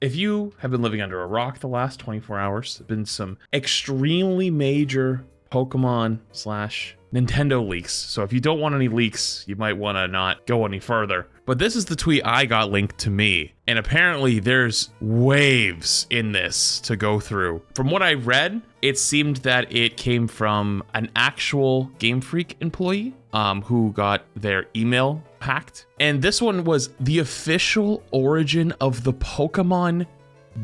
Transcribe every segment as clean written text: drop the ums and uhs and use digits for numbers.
if you have been living under a rock the last 24 hours, there's been some extremely major Pokemon slash Nintendo leaks. So if you don't want any leaks, you might want to not go any further. But this is the tweet I got linked to me. And apparently there's waves in this to go through. From what I read, it seemed that it came from an actual Game Freak employee who got their email hacked. And this one was the official origin of the Pokemon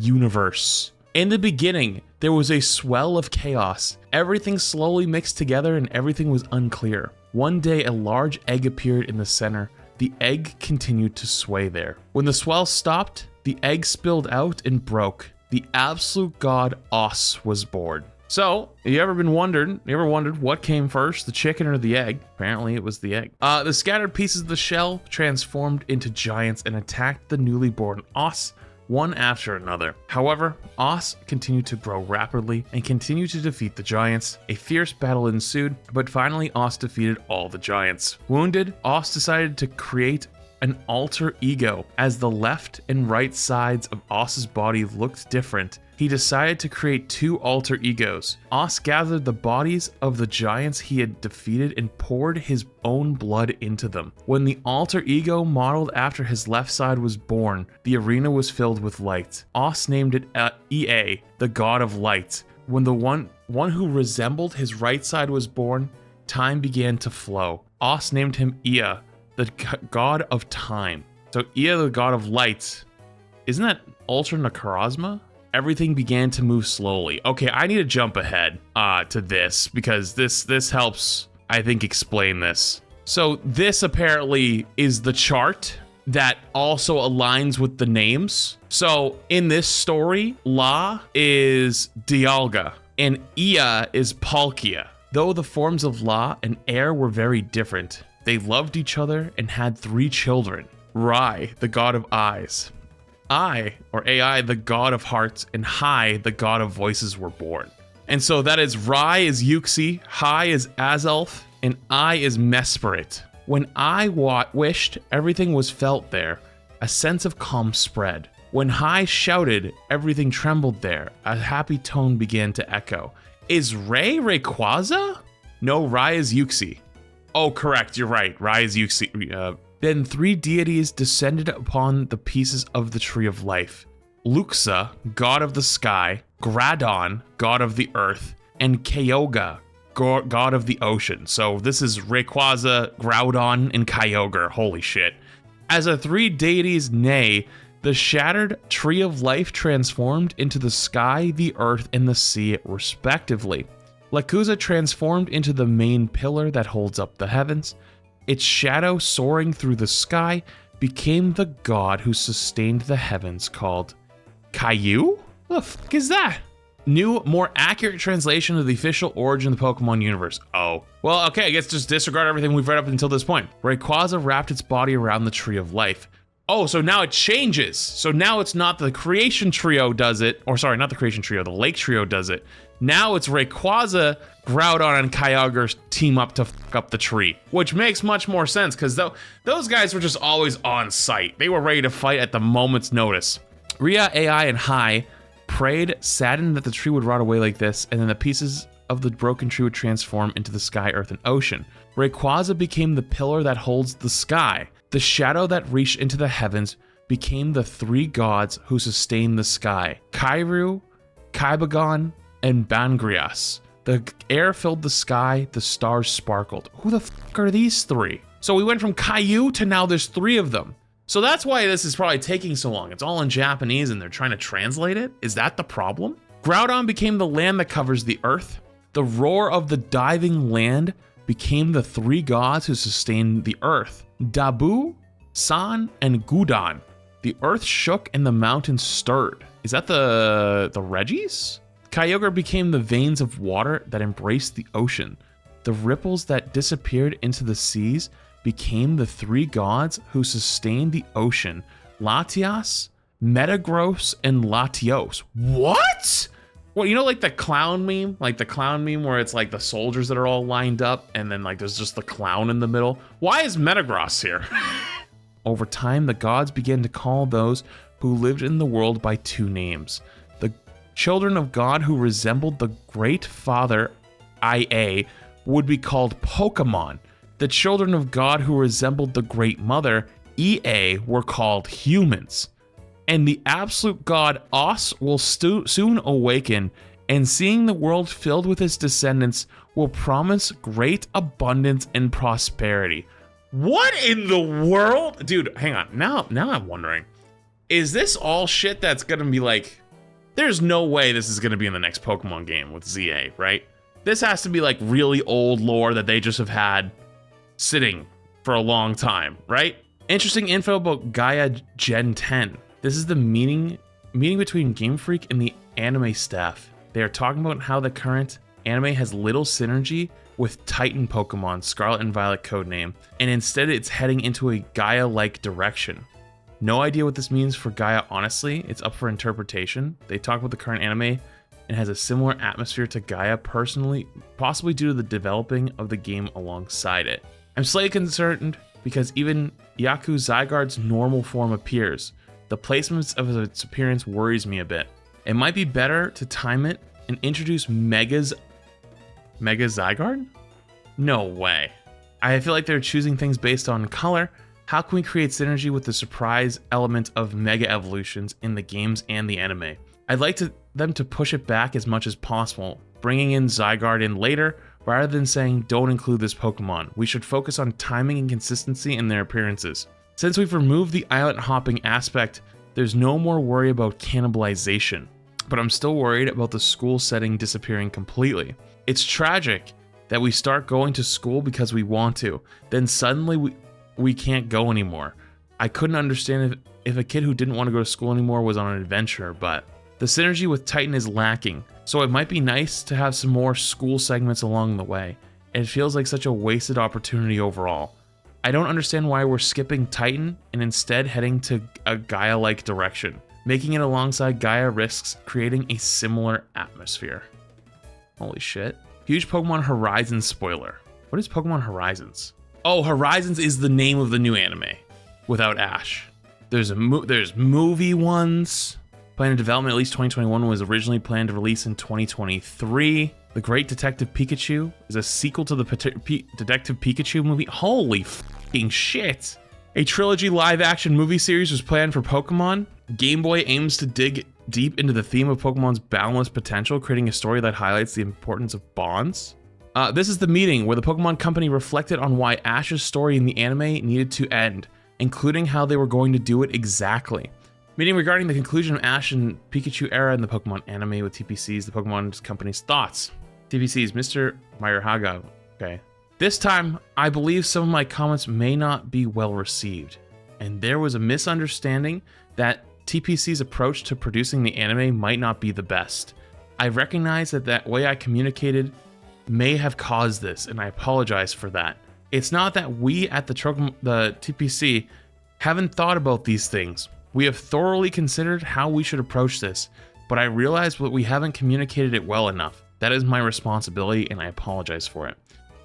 universe. In the beginning, there was a swell of chaos. Everything slowly mixed together and everything was unclear. One day, a large egg appeared in the center. The egg continued to sway there. When the swell stopped, the egg spilled out and broke. The absolute god Os was born. So, you ever wondered what came first, the chicken or the egg? Apparently it was the egg. The scattered pieces of the shell transformed into giants and attacked the newly born Os, one after another. However, Os continued to grow rapidly and continued to defeat the giants. A fierce battle ensued, but finally Os defeated all the giants. Wounded, Os decided to create an alter ego. As the left and right sides of Os's body looked different, he decided to create two alter egos. Os gathered the bodies of the giants he had defeated and poured his own blood into them. When the alter ego modeled after his left side was born, the arena was filled with light. Os named it EA, the god of light. When the one who resembled his right side was born, time began to flow. Os named him Ea, the god of time. So Ea, the god of light, isn't that Ultra Necrozma? Everything began to move slowly. Okay, I need to jump ahead to this because this helps, I think, explain this. So this apparently is the chart that also aligns with the names. So in this story, La is Dialga and Ea is Palkia. Though the forms of La and Air were very different, they loved each other and had 3 children. Rai, the god of eyes. I, or AI, the god of hearts, and Hai, the god of voices, were born. And so that is Rai is Yuxi, Hai is Azelf, and I is Mesperit. When I wished, everything was felt there. A sense of calm spread. When Hai shouted, everything trembled there. A happy tone began to echo. Is Rayquaza? No, Rai is Yuxi. Oh, correct, you're right. Rai is Yuxi. Then 3 deities descended upon the pieces of the Tree of Life. Luxa, god of the sky, Gradon, god of the earth, and Kyogre, god of the ocean. So this is Rayquaza, Groudon, and Kyogre. Holy shit. As the 3 deities neigh, the shattered Tree of Life transformed into the sky, the earth, and the sea, respectively. Lakuza transformed into the main pillar that holds up the heavens. Its shadow soaring through the sky became the god who sustained the heavens, called Caillou? What the fuck is that? New, more accurate translation of the official origin of the Pokemon universe. Oh. Well, okay, I guess just disregard everything we've read up until this point. Rayquaza wrapped its body around the Tree of Life. Oh, so now it changes. So now it's not the Creation Trio does it, or sorry, not the Creation Trio, the Lake Trio does it. Now it's Rayquaza, Groudon, and Kyogre team up to fuck up the tree, which makes much more sense because those guys were just always on site. They were ready to fight at the moment's notice. Rhea, AI, and Hai prayed, saddened that the tree would rot away like this, and then the pieces of the broken tree would transform into the sky, earth, and ocean. Rayquaza became the pillar that holds the sky. The shadow that reached into the heavens became the 3 gods who sustain the sky. Kairu, Kaibagon, and Bangrias. The air filled the sky, the stars sparkled. Who the fuck are these 3? So we went from Caillou to now there's 3 of them. So that's why this is probably taking so long. It's all in Japanese and they're trying to translate it. Is that the problem? Groudon became the land that covers the earth. The roar of the diving land became the 3 gods who sustained the earth. Dabu, San, and Gudon. The earth shook and the mountains stirred. Is that the Regis? Kyogre became the veins of water that embraced the ocean. The ripples that disappeared into the seas became the 3 gods who sustained the ocean. Latias, Metagross, and Latios. What? Well, you know, like the clown meme? Like the clown meme where it's like the soldiers that are all lined up and then like there's just the clown in the middle. Why is Metagross here? Over time, the gods began to call those who lived in the world by two names. The children of God who resembled the Great Father, IA, would be called Pokémon. The children of God who resembled the Great Mother, EA, were called humans. And the absolute God, Os, will soon awaken, and seeing the world filled with his descendants will promise great abundance and prosperity. What in the world? Dude, hang on. Now I'm wondering, is this all shit that's gonna be like, there's no way this is gonna be in the next Pokemon game with ZA, right? This has to be like really old lore that they just have had sitting for a long time, right? Interesting info about Gaia Gen 10. This is the meeting between Game Freak and the anime staff. They are talking about how the current anime has little synergy with Titan Pokemon, Scarlet and Violet codename, and instead it's heading into a Gaia-like direction. No idea what this means for Gaia, honestly. It's up for interpretation. They talk about the current anime and has a similar atmosphere to Gaia personally, possibly due to the developing of the game alongside it. I'm slightly concerned because even Yaku Zygarde's normal form appears. The placement of its appearance worries me a bit. It might be better to time it and introduce Mega Zygarde? No way. I feel like they're choosing things based on color. How can we create synergy with the surprise element of Mega Evolutions in the games and the anime? I'd like them to push it back as much as possible, bringing in Zygarde in later, rather than saying don't include this Pokemon. We should focus on timing and consistency in their appearances. Since we've removed the island hopping aspect, there's no more worry about cannibalization, but I'm still worried about the school setting disappearing completely. It's tragic that we start going to school because we want to, then suddenly we can't go anymore. I couldn't understand if a kid who didn't want to go to school anymore was on an adventure, but the synergy with Titan is lacking, so it might be nice to have some more school segments along the way. It feels like such a wasted opportunity overall. I don't understand why we're skipping Titan and instead heading to a Gaia-like direction. Making it alongside Gaia risks creating a similar atmosphere. Holy shit. Huge Pokemon Horizons spoiler. What is Pokemon Horizons? Oh, Horizons is the name of the new anime without Ash. There's movie ones. Planned development at least 2021, was originally planned to release in 2023. The Great Detective Pikachu is a sequel to the Detective Pikachu movie. Holy fucking shit. A trilogy live-action movie series was planned for Pokemon. Game Boy aims to dig deep into the theme of Pokemon's boundless potential, creating a story that highlights the importance of bonds. This is the meeting where the Pokemon Company reflected on why Ash's story in the anime needed to end, including how they were going to do it exactly. Meeting regarding the conclusion of Ash and Pikachu era in the Pokemon anime with TPCs, the Pokemon Company's thoughts. TPCs, Mr. Mayurhaga. Okay. This time, I believe some of my comments may not be well received, and there was a misunderstanding that TPC's approach to producing the anime might not be the best. I recognize that way I communicated may have caused this, and I apologize for that. It's not that we at the TPC haven't thought about these things. We have thoroughly considered how we should approach this, but I realize that we haven't communicated it well enough. That is my responsibility, and I apologize for it.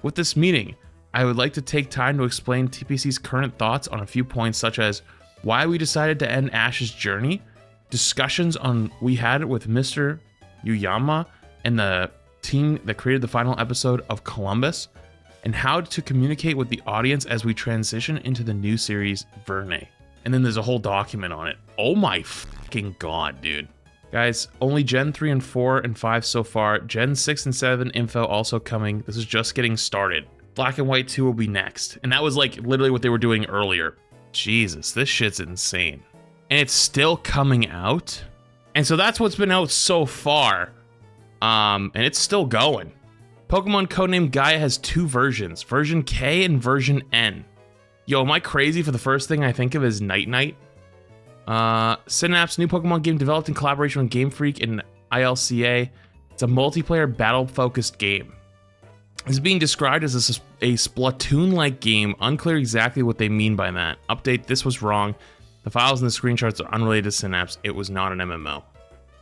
With this meeting, I would like to take time to explain TPC's current thoughts on a few points, such as why we decided to end Ash's journey, discussions we had with Mr. Yuyama and the team that created the final episode of Columbus, and how to communicate with the audience as we transition into the new series Verne. And then there's a whole document on it. Oh my fucking god, dude. Guys, only Gen 3 and 4 and 5 so far. Gen 6 and 7 info also coming. This is just getting started. Black and White 2 will be next. And that was like literally what they were doing earlier. Jesus, this shit's insane. And it's still coming out. And so that's what's been out so far. And it's still going. Pokemon codename Gaia has two versions, version K and version N. Yo, am I crazy for the first thing I think of is Night Night? Synapse, new Pokemon game developed in collaboration with Game Freak and ILCA. It's a multiplayer battle-focused game. It's being described as a Splatoon-like game. Unclear exactly what they mean by that. Update, this was wrong. The files and the screenshots are unrelated to Synapse. It was not an MMO.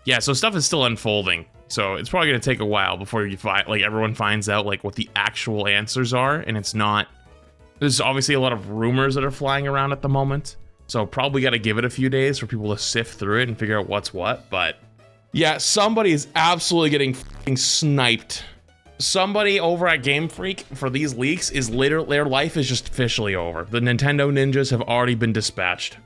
Yeah, so stuff is still unfolding. So it's probably going to take a while before you find, like, everyone finds out like what the actual answers are, and it's not. There's obviously a lot of rumors that are flying around at the moment. So probably got to give it a few days for people to sift through it and figure out what's what. But yeah, somebody is absolutely getting fucking sniped. Somebody over at Game Freak for these leaks is literally, their life is just officially over. The Nintendo ninjas have already been dispatched.